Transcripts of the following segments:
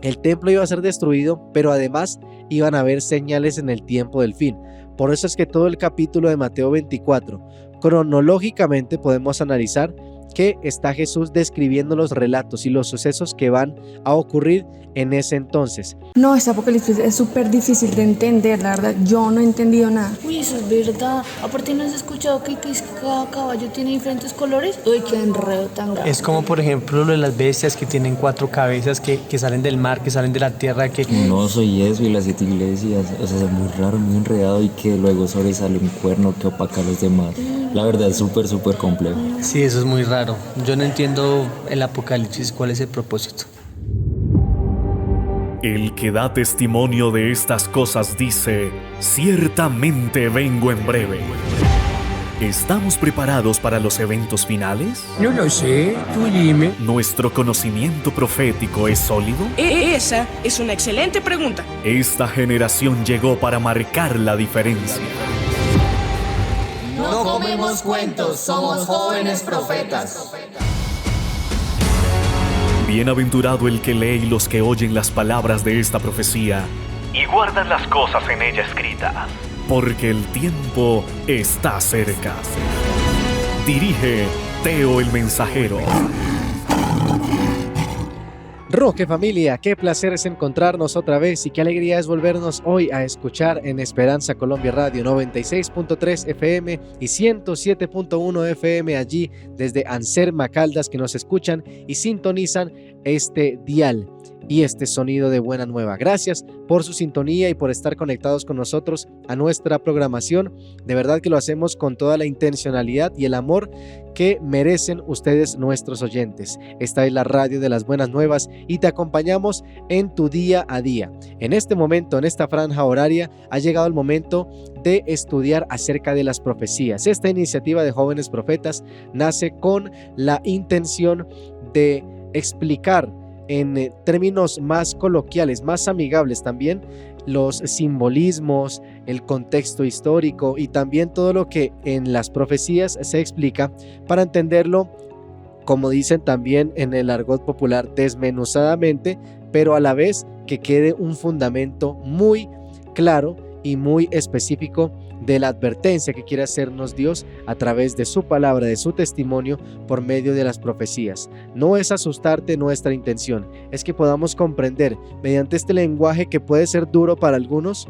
El templo iba a ser destruido, pero además iban a haber señales en el tiempo del fin. Por eso es que todo el capítulo de Mateo 24, cronológicamente podemos analizar que está Jesús describiendo los relatos y los sucesos que van a ocurrir en ese entonces. No, este apocalipsis es súper difícil de entender, la verdad, yo no he entendido nada. Uy, eso es verdad. Aparte, ¿no has escuchado que cada caballo tiene diferentes colores? Uy, qué enredo tan grande. Es como, por ejemplo, lo de las bestias que tienen 4 cabezas, que salen del mar, que salen de la tierra, que... Un oso y eso, y las 7 iglesias, o sea, es muy raro, muy enredado, y que luego sobresale un cuerno que opaca a los demás. La verdad es súper complejo. Sí, eso es muy raro. Yo no entiendo el apocalipsis, cuál es el propósito. El que da testimonio de estas cosas dice: ciertamente vengo en breve. ¿Estamos preparados para los eventos finales? No lo sé, tú dime. ¿Nuestro conocimiento profético es sólido? Esa es una excelente pregunta. Esta generación llegó para marcar la diferencia. No comemos cuentos, somos jóvenes profetas. Bienaventurado el que lee y los que oyen las palabras de esta profecía y guardan las cosas en ella escritas, porque el tiempo está cerca. Dirige Teo el Mensajero. Roque familia, qué placer es encontrarnos otra vez y qué alegría es volvernos hoy a escuchar en Esperanza Colombia Radio 96.3 FM y 107.1 FM allí desde Anserma Caldas, que nos escuchan y sintonizan este dial y este sonido de Buena Nueva. Gracias por su sintonía y por estar conectados con nosotros a nuestra programación. De verdad que lo hacemos con toda la intencionalidad y el amor que merecen ustedes, nuestros oyentes. Esta es la radio de las Buenas Nuevas y te acompañamos en tu día a día. En este momento, en esta franja horaria, ha llegado el momento de estudiar acerca de las profecías. Esta iniciativa de Jóvenes Profetas nace con la intención de explicar en términos más coloquiales, más amigables también, los simbolismos, el contexto histórico y también todo lo que en las profecías se explica para entenderlo, como dicen también en el argot popular, desmenuzadamente, pero a la vez que quede un fundamento muy claro y muy específico de la advertencia que quiere hacernos Dios a través de su palabra, de su testimonio por medio de las profecías. No es asustarte nuestra intención, es que podamos comprender mediante este lenguaje que puede ser duro para algunos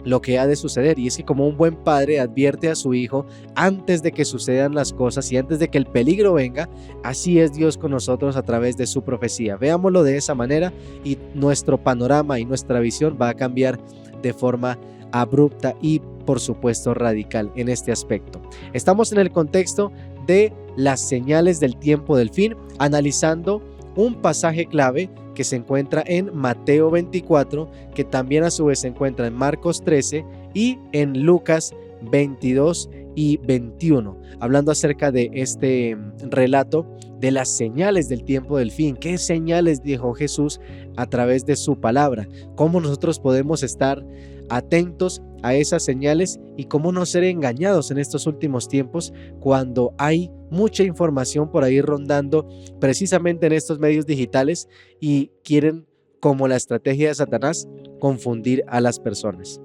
lo que ha de suceder, y es que como un buen padre advierte a su hijo antes de que sucedan las cosas y antes de que el peligro venga, así es Dios con nosotros a través de su profecía. Veámoslo de esa manera y nuestro panorama y nuestra visión va a cambiar de forma abrupta y por supuesto radical en este aspecto. Estamos en el contexto de las señales del tiempo del fin, analizando un pasaje clave que se encuentra en Mateo 24, que también a su vez se encuentra en Marcos 13 y en Lucas 22 y 21, hablando acerca de este relato de las señales del tiempo del fin. ¿Qué señales dijo Jesús a través de su palabra? ¿Cómo nosotros podemos estar atentos a esas señales y cómo no ser engañados en estos últimos tiempos cuando hay mucha información por ahí rondando precisamente en estos medios digitales y quieren, como la estrategia de Satanás, confundir a las personas?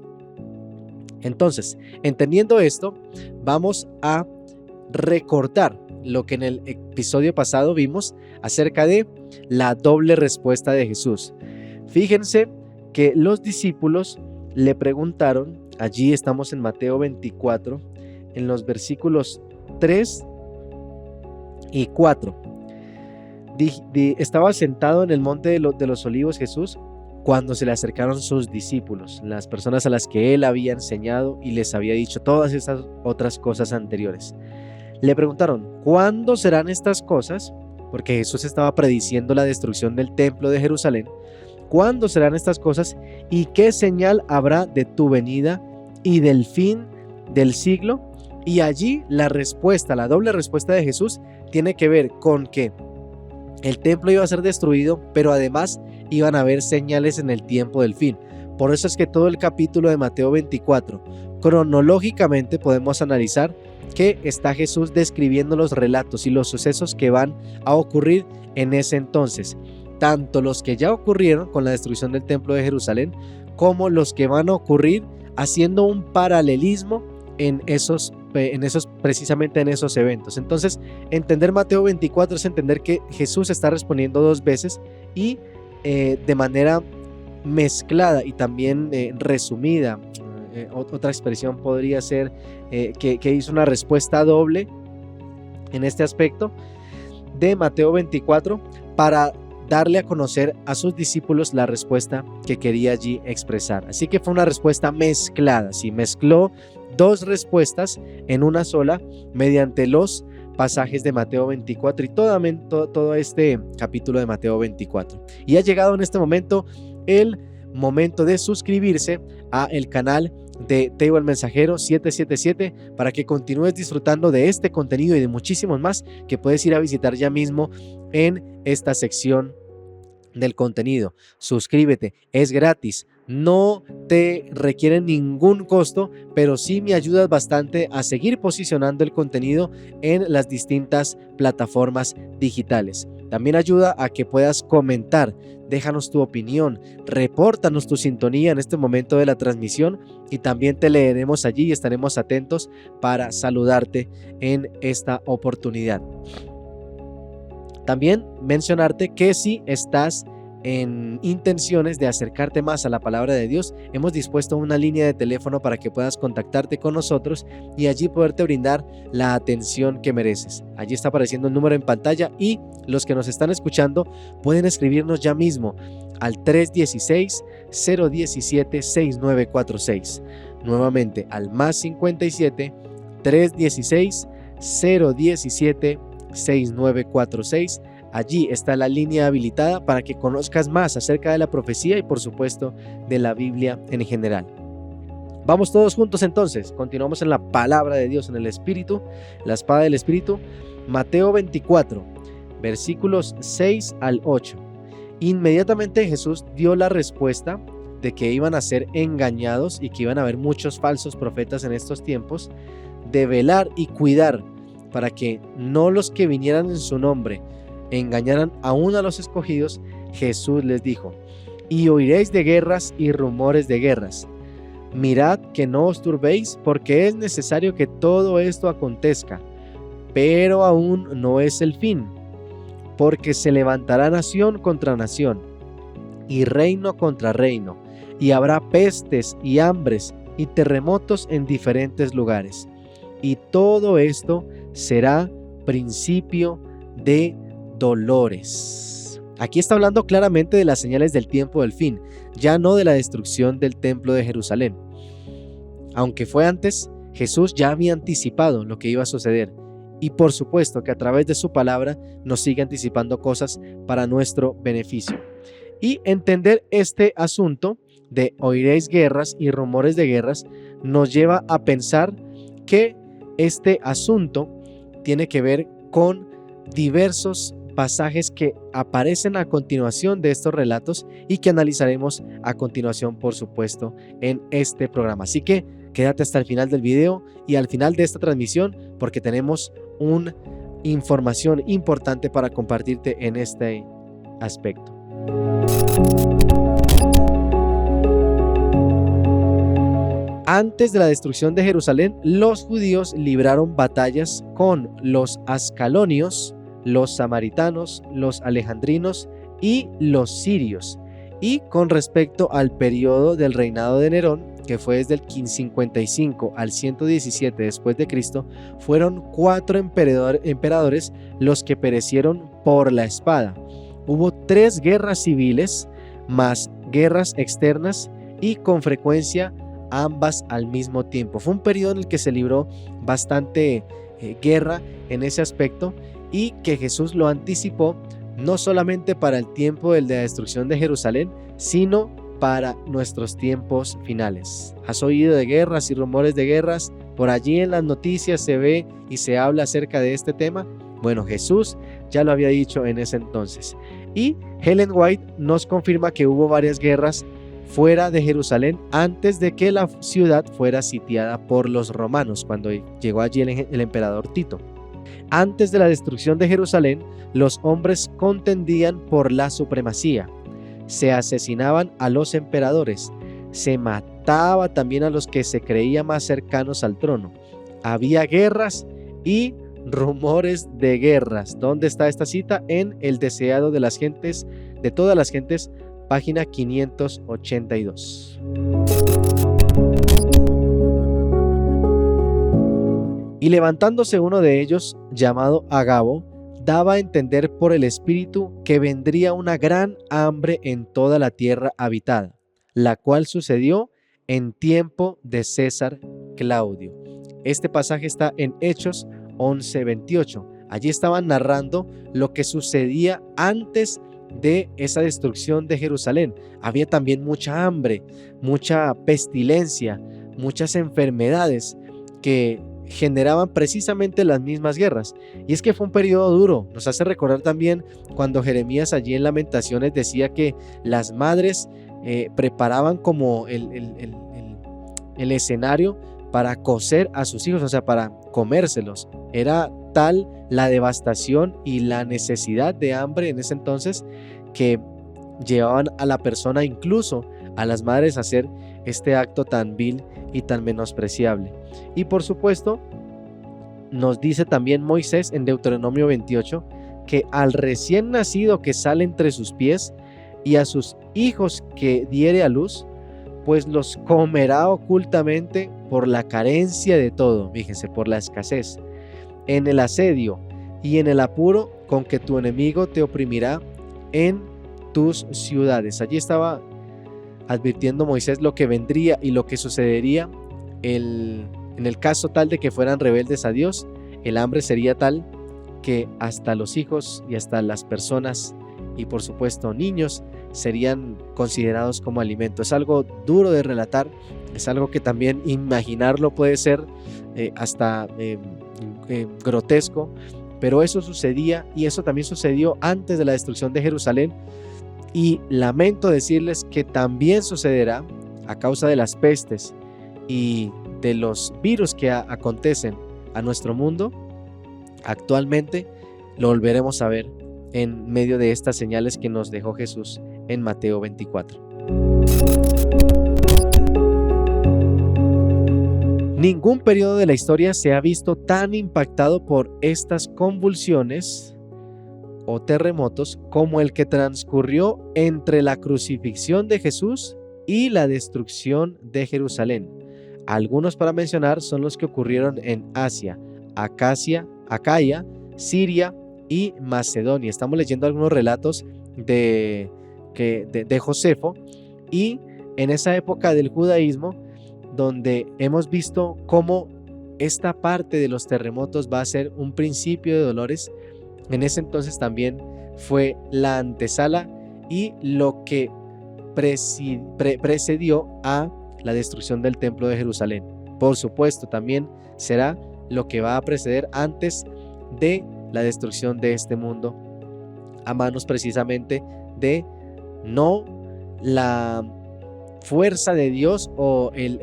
Entonces, entendiendo esto, vamos a recordar lo que en el episodio pasado vimos acerca de la doble respuesta de Jesús. Fíjense que los discípulos le preguntaron, allí estamos en Mateo 24, en los versículos 3 y 4. Estaba sentado en el monte de los olivos Jesús cuando se le acercaron sus discípulos, las personas a las que él había enseñado y les había dicho todas estas otras cosas anteriores. Le preguntaron, ¿cuándo serán estas cosas? Porque Jesús estaba prediciendo la destrucción del templo de Jerusalén. ¿Cuándo serán estas cosas? ¿Y qué señal habrá de tu venida y del fin del siglo? Y allí la respuesta, la doble respuesta de Jesús tiene que ver con que el templo iba a ser destruido, pero además iban a haber señales en el tiempo del fin. Por eso es que todo el capítulo de Mateo 24, cronológicamente podemos analizar que está Jesús describiendo los relatos y los sucesos que van a ocurrir en ese entonces. tanto los que ya ocurrieron con la destrucción del templo de Jerusalén, como los que van a ocurrir, haciendo un paralelismo precisamente en esos eventos. Entonces, entender Mateo 24 es entender que Jesús está respondiendo dos veces y de manera mezclada y también resumida. Otra expresión podría ser que hizo una respuesta doble en este aspecto de Mateo 24 para darle a conocer a sus discípulos la respuesta que quería allí expresar. Así que fue una respuesta mezclada, ¿sí? Mezcló dos respuestas en una sola mediante los pasajes de Mateo 24 y todo este capítulo de Mateo 24. Y ha llegado en este momento el momento de suscribirse a el canal de Teo el Mensajero 777 para que continúes disfrutando de este contenido y de muchísimos más que puedes ir a visitar ya mismo en esta sección del contenido. Suscríbete, es gratis, no te requiere ningún costo, pero sí me ayudas bastante a seguir posicionando el contenido en las distintas plataformas digitales. También ayuda a que puedas comentar, déjanos tu opinión, repórtanos tu sintonía en este momento de la transmisión y también te leeremos allí y estaremos atentos para saludarte en esta oportunidad. También mencionarte que si estás en intenciones de acercarte más a la palabra de Dios, hemos dispuesto una línea de teléfono para que puedas contactarte con nosotros y allí poderte brindar la atención que mereces. Allí está apareciendo el número en pantalla y los que nos están escuchando pueden escribirnos ya mismo al 316-017-6946. Nuevamente al más 57 316 017 6946. Allí está la línea habilitada para que conozcas más acerca de la profecía y por supuesto de la Biblia en general. Vamos todos juntos entonces, continuamos en la palabra de Dios, en el Espíritu, la espada del Espíritu. Mateo 24, versículos 6 al 8. Inmediatamente Jesús dio la respuesta de que iban a ser engañados y que iban a haber muchos falsos profetas en estos tiempos, de velar y cuidar para que no los que vinieran en su nombre engañaran aún a los escogidos. Jesús les dijo: y oiréis de guerras y rumores de guerras. Mirad que no os turbéis, porque es necesario que todo esto acontezca, pero aún no es el fin, porque se levantará nación contra nación, y reino contra reino, y habrá pestes y hambres y terremotos en diferentes lugares, y todo esto será principio de dolores. Aquí está hablando claramente de las señales del tiempo del fin, ya no de la destrucción del templo de Jerusalén. Aunque fue antes, Jesús ya había anticipado lo que iba a suceder y por supuesto que a través de su palabra nos sigue anticipando cosas para nuestro beneficio. Y entender este asunto de oiréis guerras y rumores de guerras nos lleva a pensar que este asunto tiene que ver con diversos pasajes que aparecen a continuación de estos relatos y que analizaremos a continuación, por supuesto, en este programa. Así que quédate hasta el final del video y al final de esta transmisión, porque tenemos una información importante para compartirte en este aspecto. Antes de la destrucción de Jerusalén, los judíos libraron batallas con los ascalonios, los samaritanos, los alejandrinos y los sirios. Y con respecto al periodo del reinado de Nerón, que fue desde el 55 al 117 después de Cristo, fueron 4 emperadores los que perecieron por la espada. Hubo 3 guerras civiles más guerras externas y con frecuencia ambas al mismo tiempo. Fue un periodo en el que se libró bastante guerra en ese aspecto y que Jesús lo anticipó no solamente para el tiempo de la destrucción de Jerusalén, sino para nuestros tiempos finales. ¿Has oído de guerras y rumores de guerras? Por allí en las noticias se ve y se habla acerca de este tema. Bueno, Jesús ya lo había dicho en ese entonces. Y Ellen White nos confirma que hubo varias guerras fuera de Jerusalén antes de que la ciudad fuera sitiada por los romanos, cuando llegó allí el emperador Tito. Antes de la destrucción de Jerusalén, los hombres contendían por la supremacía, se asesinaban a los emperadores, se mataba también a los que se creía más cercanos al trono. Había guerras y rumores de guerras. ¿Dónde está esta cita? En El deseado de las gentes, de todas las gentes, página 582. Y levantándose uno de ellos, llamado Agabo, daba a entender por el Espíritu que vendría una gran hambre en toda la tierra habitada, la cual sucedió en tiempo de César Claudio. Este pasaje está en Hechos 11:28. Allí estaban narrando lo que sucedía antes de esa destrucción de Jerusalén. Había también mucha hambre, mucha pestilencia, muchas enfermedades que generaban precisamente las mismas guerras. Y es que fue un periodo duro. Nos hace recordar también cuando Jeremías allí en Lamentaciones decía que las madres preparaban como el escenario para cocer a sus hijos, o sea, para comérselos. Era tal la devastación y la necesidad de hambre en ese entonces que llevaban a la persona, incluso a las madres, a hacer este acto tan vil y tan menospreciable. Y por supuesto, nos dice también Moisés en Deuteronomio 28 que al recién nacido que sale entre sus pies y a sus hijos que diere a luz, pues los comerá ocultamente por la carencia de todo, fíjense, por la escasez, en el asedio y en el apuro con que tu enemigo te oprimirá en tus ciudades. Allí estaba advirtiendo Moisés lo que vendría y lo que sucedería en el caso tal de que fueran rebeldes a Dios. El hambre sería tal que hasta los hijos y hasta las personas y por supuesto niños serían considerados como alimento. Es algo duro de relatar, es algo que también imaginarlo puede ser hasta grotesco, pero eso sucedía y eso también sucedió antes de la destrucción de Jerusalén. Y lamento decirles que también sucederá a causa de las pestes y de los virus que acontecen a nuestro mundo. Actualmente lo volveremos a ver en medio de estas señales que nos dejó Jesús en Mateo 24. Ningún periodo de la historia se ha visto tan impactado por estas convulsiones o terremotos como el que transcurrió entre la crucifixión de Jesús y la destrucción de Jerusalén. Algunos para mencionar son los que ocurrieron en Asia, Acaya, Siria y Macedonia. Estamos leyendo algunos relatos de Josefo, y en esa época del judaísmo donde hemos visto cómo esta parte de los terremotos va a ser un principio de dolores. En ese entonces también fue la antesala y lo que precedió a la destrucción del templo de Jerusalén. Por supuesto, también será lo que va a preceder antes de la destrucción de este mundo, a manos precisamente de no la fuerza de Dios o el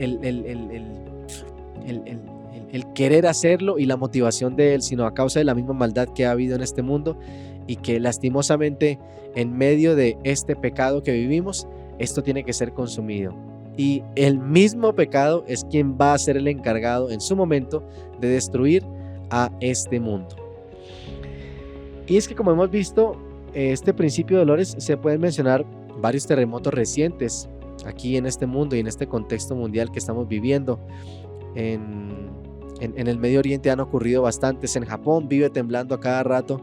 querer hacerlo y la motivación de Él, sino a causa de la misma maldad que ha habido en este mundo y que lastimosamente en medio de este pecado que vivimos, esto tiene que ser consumido. Y el mismo pecado es quien va a ser el encargado en su momento de destruir a este mundo. Y es que, como hemos visto, este principio de dolores, se pueden mencionar varios terremotos recientes aquí en este mundo y en este contexto mundial que estamos viviendo. En el Medio Oriente han ocurrido bastantes. En Japón vive temblando a cada rato,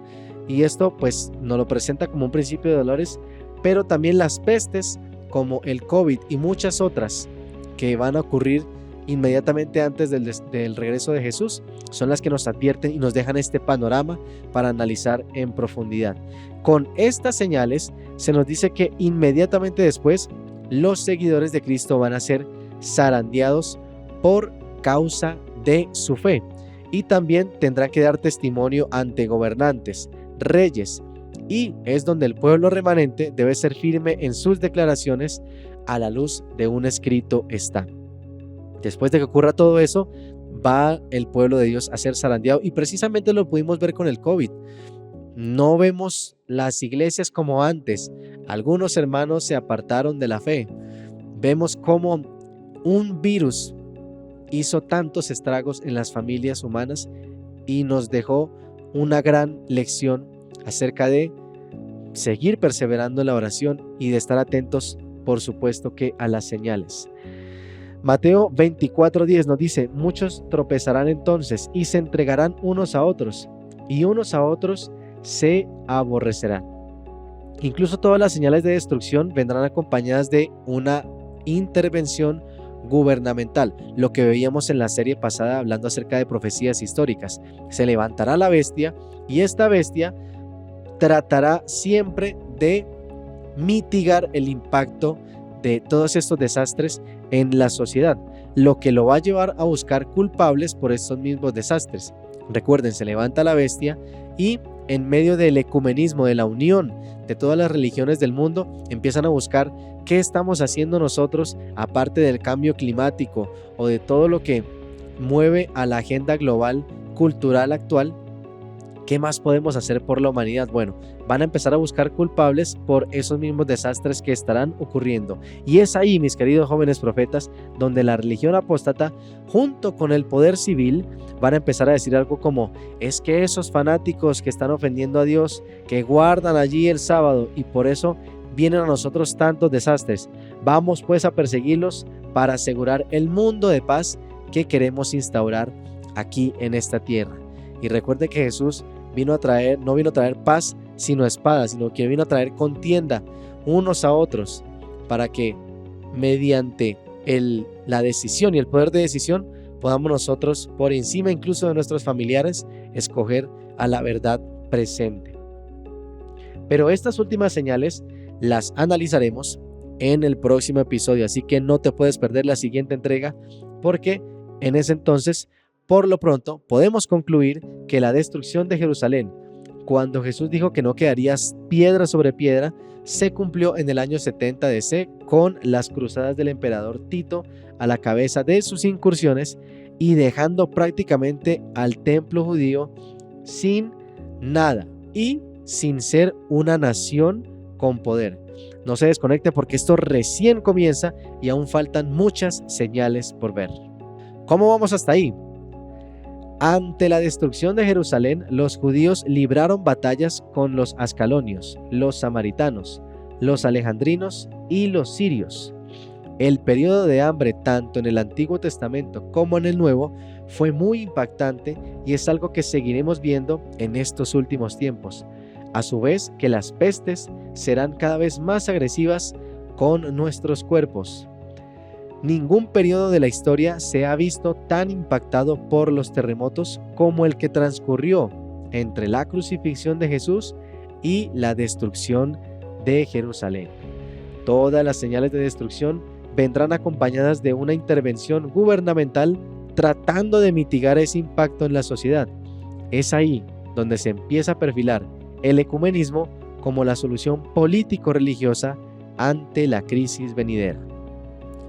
y esto pues nos lo presenta como un principio de dolores, pero también las pestes como el COVID y muchas otras que van a ocurrir inmediatamente antes del regreso de Jesús son las que nos advierten y nos dejan este panorama para analizar en profundidad. Con estas señales se nos dice que inmediatamente después los seguidores de Cristo van a ser zarandeados por causa de su fe, y también tendrán que dar testimonio ante gobernantes, reyes, y es donde el pueblo remanente debe ser firme en sus declaraciones. A la luz de un escrito está. Después de que ocurra todo eso, va el pueblo de Dios a ser zarandeado, y precisamente lo pudimos ver con el COVID. No vemos las iglesias como antes. Algunos hermanos se apartaron de la fe. Vemos cómo un virus hizo tantos estragos en las familias humanas y nos dejó una gran lección acerca de seguir perseverando en la oración y de estar atentos, por supuesto, que a las señales. Mateo 24:10 nos dice: muchos tropezarán entonces y se entregarán unos a otros, y unos a otros se aborrecerán. Incluso todas las señales de destrucción vendrán acompañadas de una intervención gubernamental, lo que veíamos en la serie pasada hablando acerca de profecías históricas. Se levantará la bestia, y esta bestia tratará siempre de mitigar el impacto de todos estos desastres en la sociedad, lo que lo va a llevar a buscar culpables por estos mismos desastres. Recuerden, se levanta la bestia y en medio del ecumenismo, de la unión de todas las religiones del mundo, empiezan a buscar qué estamos haciendo nosotros, aparte del cambio climático o de todo lo que mueve a la agenda global cultural actual. ¿Qué más podemos hacer por la humanidad? Bueno, van a empezar a buscar culpables por esos mismos desastres que estarán ocurriendo. Y es ahí, mis queridos jóvenes profetas, donde la religión apóstata, junto con el poder civil, van a empezar a decir algo como: es que esos fanáticos que están ofendiendo a Dios, que guardan allí el sábado, y por eso vienen a nosotros tantos desastres, vamos pues a perseguirlos para asegurar el mundo de paz que queremos instaurar aquí en esta tierra. Y recuerde que Jesús no vino a traer paz sino espada, sino que vino a traer contienda unos a otros, para que mediante la decisión y el poder de decisión podamos nosotros, por encima incluso de nuestros familiares, escoger a la verdad presente. Pero estas últimas señales las analizaremos en el próximo episodio, así que no te puedes perder la siguiente entrega, porque en ese entonces, por lo pronto, podemos concluir que la destrucción de Jerusalén, cuando Jesús dijo que no quedaría piedra sobre piedra, se cumplió en el año 70 DC con las cruzadas del emperador Tito a la cabeza de sus incursiones y dejando prácticamente al templo judío sin nada y sin ser una nación con poder. No se desconecte, porque esto recién comienza y aún faltan muchas señales por ver. ¿Cómo vamos hasta ahí? Ante la destrucción de Jerusalén, los judíos libraron batallas con los ascalonios, los samaritanos, los alejandrinos y los sirios. El periodo de hambre, tanto en el Antiguo Testamento como en el Nuevo, fue muy impactante y es algo que seguiremos viendo en estos últimos tiempos. A su vez, que las pestes serán cada vez más agresivas con nuestros cuerpos. Ningún periodo de la historia se ha visto tan impactado por los terremotos como el que transcurrió entre la crucifixión de Jesús y la destrucción de Jerusalén. Todas las señales de destrucción vendrán acompañadas de una intervención gubernamental tratando de mitigar ese impacto en la sociedad. Es ahí donde se empieza a perfilar el ecumenismo como la solución político-religiosa ante la crisis venidera.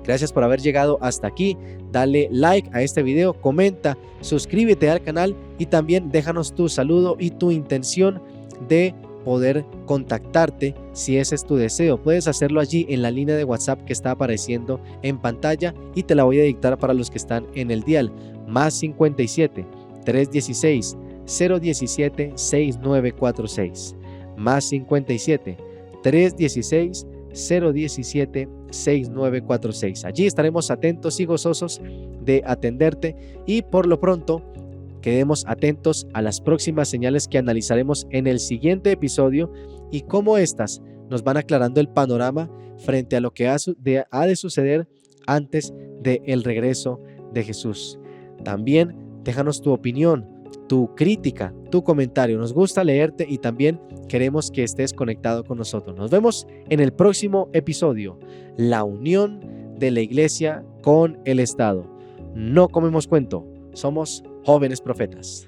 Gracias por haber llegado hasta aquí. Dale like a este video, comenta, suscríbete al canal y también déjanos tu saludo y tu intención de poder contactarte si ese es tu deseo. Puedes hacerlo allí en la línea de WhatsApp que está apareciendo en pantalla y te la voy a dictar para los que están en el dial. +57 316 017 6946. +57 316 017 6946. Allí estaremos atentos y gozosos de atenderte, y por lo pronto quedemos atentos a las próximas señales que analizaremos en el siguiente episodio y cómo estas nos van aclarando el panorama frente a lo que ha de suceder antes del regreso de Jesús. También déjanos tu opinión, tu crítica, tu comentario. Nos gusta leerte y también queremos que estés conectado con nosotros. Nos vemos en el próximo episodio. La unión de la iglesia con el Estado. No comemos cuento, somos jóvenes profetas.